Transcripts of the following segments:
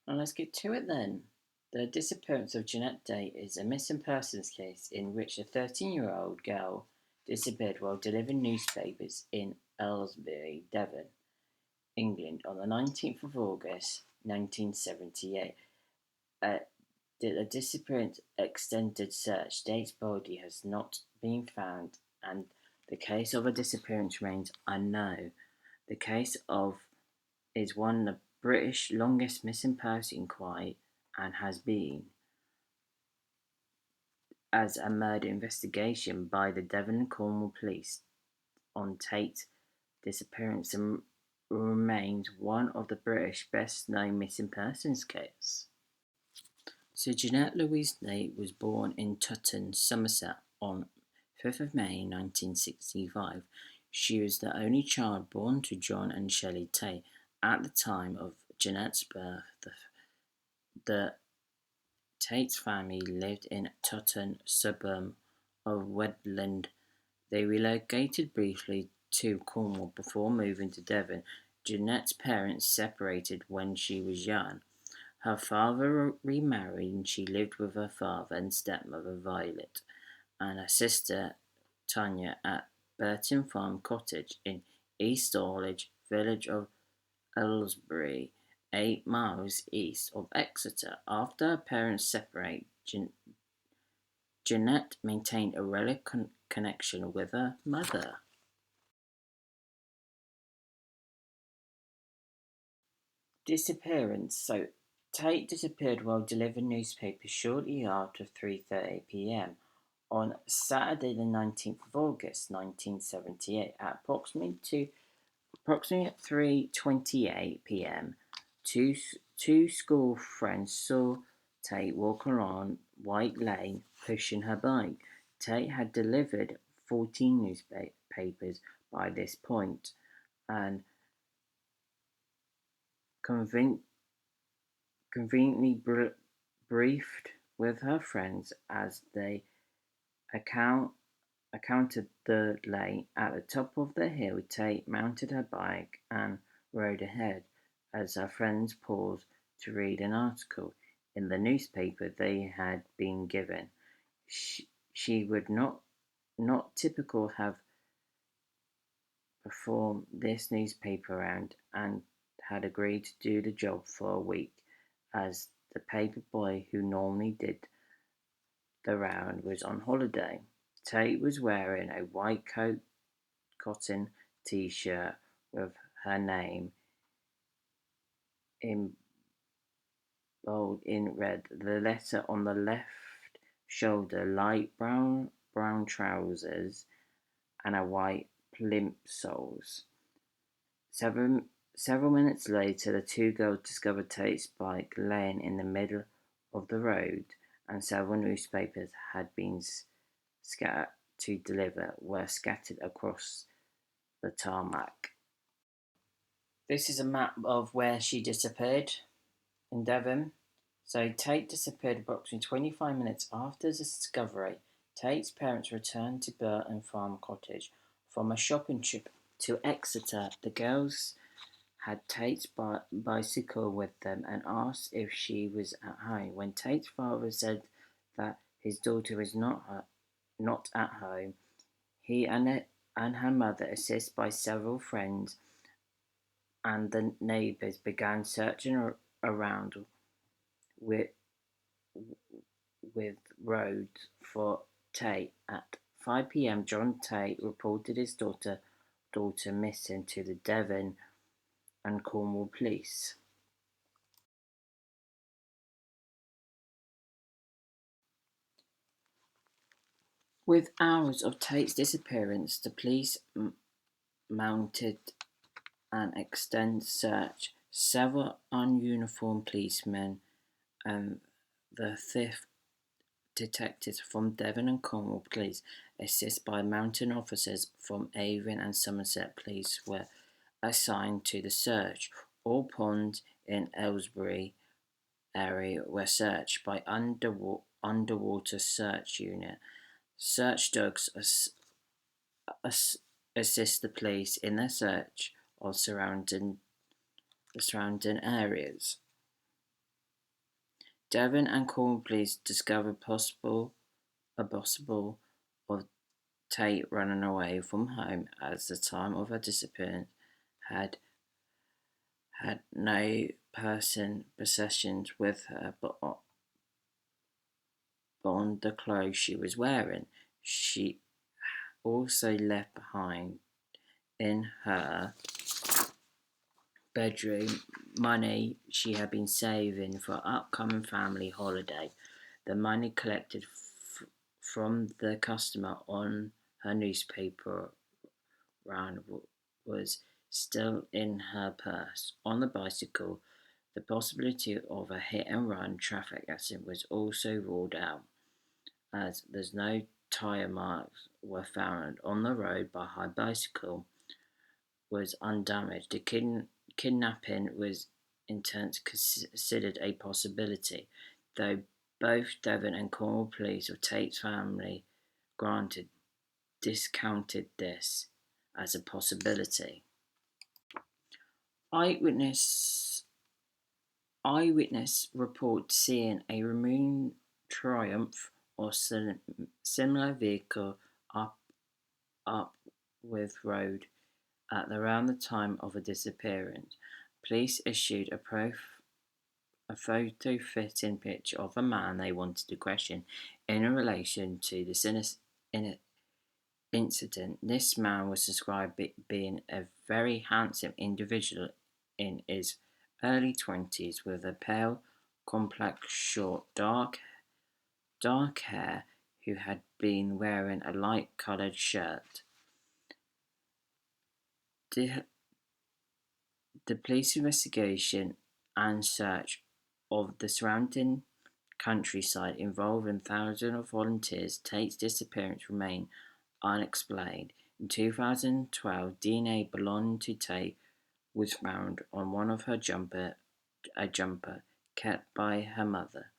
And let's get to it then. The disappearance of Jeanette Day is a missing persons case in which a 13-year-old girl disappeared while delivering newspapers in Aylesbury, Devon, England on the 19th of August 1978. Uh, the disappearance extended search. Date's body has not been found and the case of a disappearance remains unknown. The case of is one of the British longest missing person inquiry and has been as a murder investigation by the Devon and Cornwall Police on Tate's disappearance and remains one of the British best known missing persons case. So Jeanette Louise Tate was born in Tutton, Somerset on 5th of May 1965. She was the only child born to John and Shelley Tate. At the time of Jeanette's birth, the Tate's family lived in Tutton, suburb of Wedland. They relocated briefly to Cornwall before moving to Devon. Jeanette's parents separated when she was young. Her father remarried and she lived with her father and stepmother Violet and her sister Tanya at Burton Farm Cottage in East Dawlish, village of Aylesbury, 8 miles east of Exeter. After her parents separated, Jeanette maintained a relic connection with her mother. Disappearance. So Tate disappeared while delivering newspapers shortly after 3:30 p.m. on Saturday the 19th of August 1978 at approximately 3:28 p.m. Two school friends saw Tate walk along White Lane pushing her bike. Tate had delivered 14 newspapers by this point and conveniently briefed with her friends as they encountered the lane. At the top of the hill, Tate mounted her bike and rode ahead as her friends paused to read an article in the newspaper they had been given. She would not typical have performed this newspaper round and had agreed to do the job for a week, as the paper boy who normally did the round was on holiday. Tate was wearing a white cotton t-shirt with her name in bold in red. The letter on the left shoulder, light brown trousers, and a white plimsolls. Several minutes later, the two girls discovered Tate's bike laying in the middle of the road, and several newspapers had been scattered to deliver were scattered across the tarmac. This is a map of where she disappeared in Devon. So Tate disappeared approximately 25 minutes after the discovery. Tate's parents returned to Burton Farm Cottage from a shopping trip to Exeter. The girls had Tate's bicycle with them and asked if she was at home. When Tate's father said that his daughter was not at home, he and her mother, assisted by several friends and the neighbours, began searching around with roads for Tate. At 5 p.m., John Tate reported his daughter missing to the Devon and Cornwall Police. With hours of Tate's disappearance, the police mounted an extended search. Several ununiformed policemen and the 5th detectives from Devon and Cornwall Police, assisted by mounted officers from Avon and Somerset Police, were assigned to the search. All ponds in Aylesbury area were searched by underwater search unit. Search dogs assist the police in their search of surrounding areas. Devon and Cornwall police discovered a possible of Tate running away from home at the time of her disappearance had had no possessions with her but on the clothes she was wearing. She also left behind in her bedroom money she had been saving for an upcoming family holiday. The money collected from the customer on her newspaper round was still in her purse. On the bicycle, the possibility of a hit and run traffic accident was also ruled out, as there's no tyre marks were found on the road, but her bicycle was undamaged. The kidnapping was in turn considered a possibility, though both Devon and Cornwall police of Tate's family granted discounted this as a possibility. Eyewitness eyewitness report seeing a removed Triumph or similar vehicle up with road at around the time of a disappearance. Police issued a photo fitting picture of a man they wanted to question in relation to the incident. This man was described being a very handsome individual in his early 20s with a pale, complex, short, dark hair who had been wearing a light coloured shirt. The, the police investigation and search of the surrounding countryside involving thousands of volunteers, Tate's disappearance remained unexplained. In 2012, DNA belonging to Tate was found on one of her a jumper kept by her mother,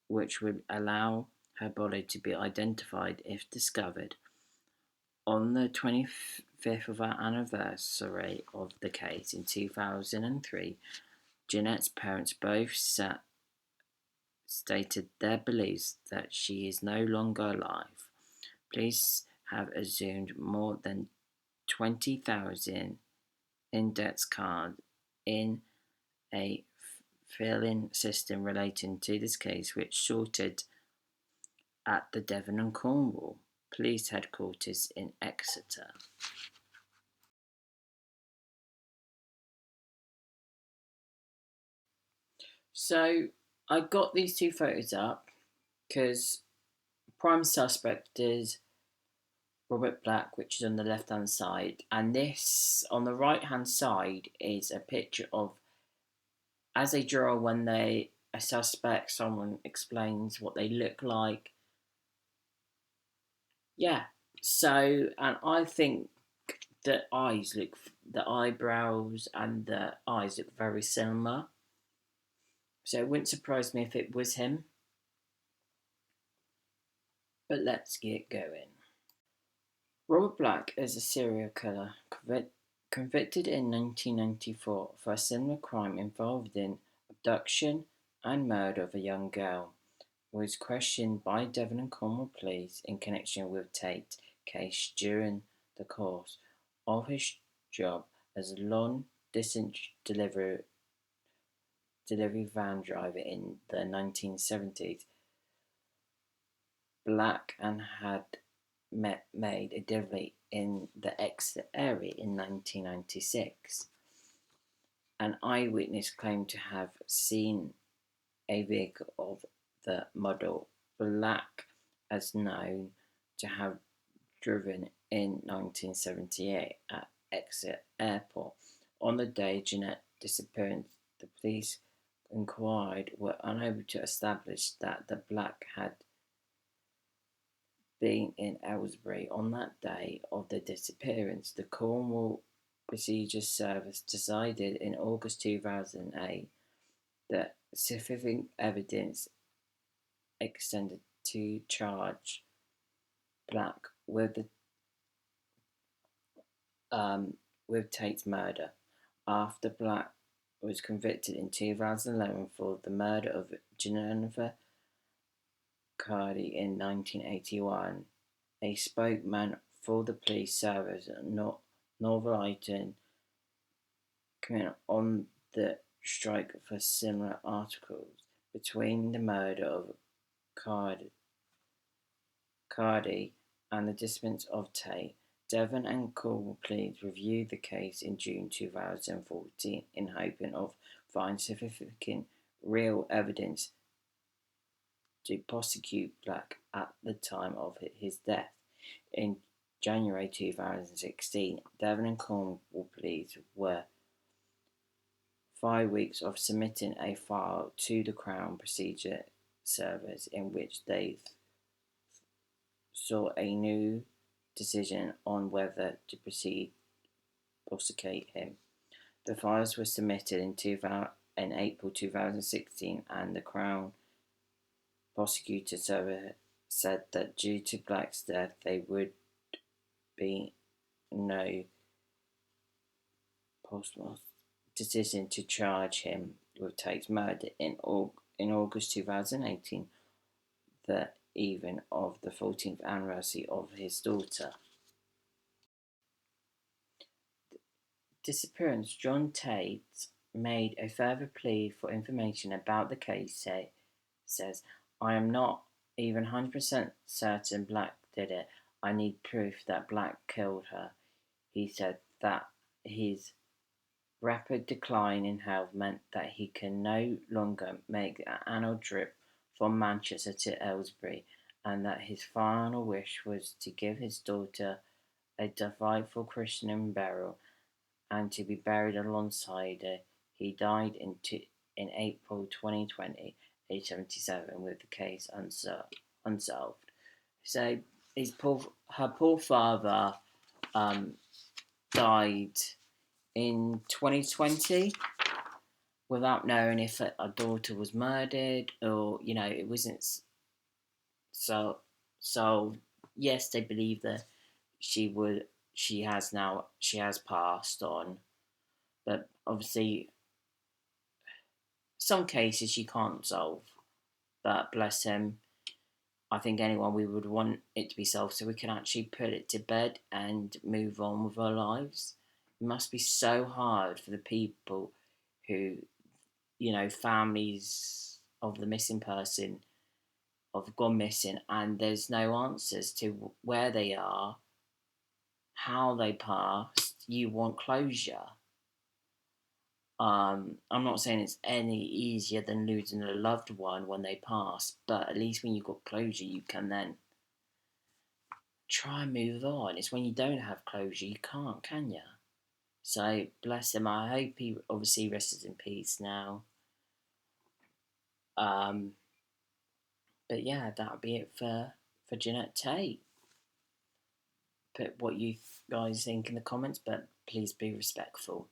which would allow her body to be identified if discovered. On the 25th of our anniversary of the case in 2003, Genette's parents both stated their beliefs that she is no longer alive. Police have assumed more than 20,000 index cards in a filing system relating to this case, which sorted at the Devon and Cornwall Police Headquarters in Exeter. So I got these two photos up because prime suspect is Robert Black, which is on the left hand side, and this on the right hand side is a picture of as they draw when they a suspect, someone explains what they look like. Yeah. So, and I think the eyebrows and the eyes look very similar. So it wouldn't surprise me if it was him. But let's get going. Robert Black is a serial killer convicted in 1994 for a similar crime involving abduction and murder of a young girl. Was questioned by Devon and Cornwall police in connection with Tate's case during the course of his job as a long-distance delivery van driver in the 1970s. Black and had made a delivery in the Exeter area in 1996. An eyewitness claimed to have seen a vehicle of the model Black as known to have driven in 1978 at Exeter Airport. On the day Genette disappeared, the police inquired were unable to establish that the Black had been in Aylesbury on that day of the disappearance. The Cornwall Procedure Service decided in August 2008 that sufficient evidence extended to charge Black with Tate's murder. After Black was convicted in 2011 for the murder of Geneva Cardi in 1981. A spokesman for the police service Northern comment on the strike for similar articles. Between the murder of Cardi and the disappearance of Tate, Devon and Cornwall police reviewed the case in June 2014 in hoping of finding significant real evidence to prosecute Black at the time of his death. In January 2016, Devon and Cornwall police were 5 weeks of submitting a file to the Crown Procedure Service in which they sought a new decision on whether to prosecute him. The files were submitted in April 2016, and the Crown Prosecutor Service said that due to Black's death, there would be no possible decision to charge him with Tate's murder. In August 2018, the eve of the 14th anniversary of his daughter disappearance, John Tate made a further plea for information about the case. Says, "I am not even 100% certain Black did it. I need proof that Black killed her." He said that his rapid decline in health meant that he can no longer make the annual trip from Manchester to Aylesbury, and that his final wish was to give his daughter a delightful Christian burial and to be buried alongside her. He died in April 2020, age 77, with the case unsolved. So her poor father died in 2020 without knowing if a daughter was murdered, or it wasn't so yes, they believe that she has passed on, but obviously some cases you can't solve. But bless him, I think anyone, we would want it to be solved so we can actually put it to bed and move on with our lives. It must be so hard for the people who, families of the missing person have gone missing, and there's no answers to where they are, how they passed. You want closure. I'm not saying it's any easier than losing a loved one when they pass, but at least when you've got closure, you can then try and move on. It's when you don't have closure, you can't, can you? So bless him. I hope he obviously rests in peace now. But yeah, that'll be it for Genette Tate. Put what you guys think in the comments, but please be respectful.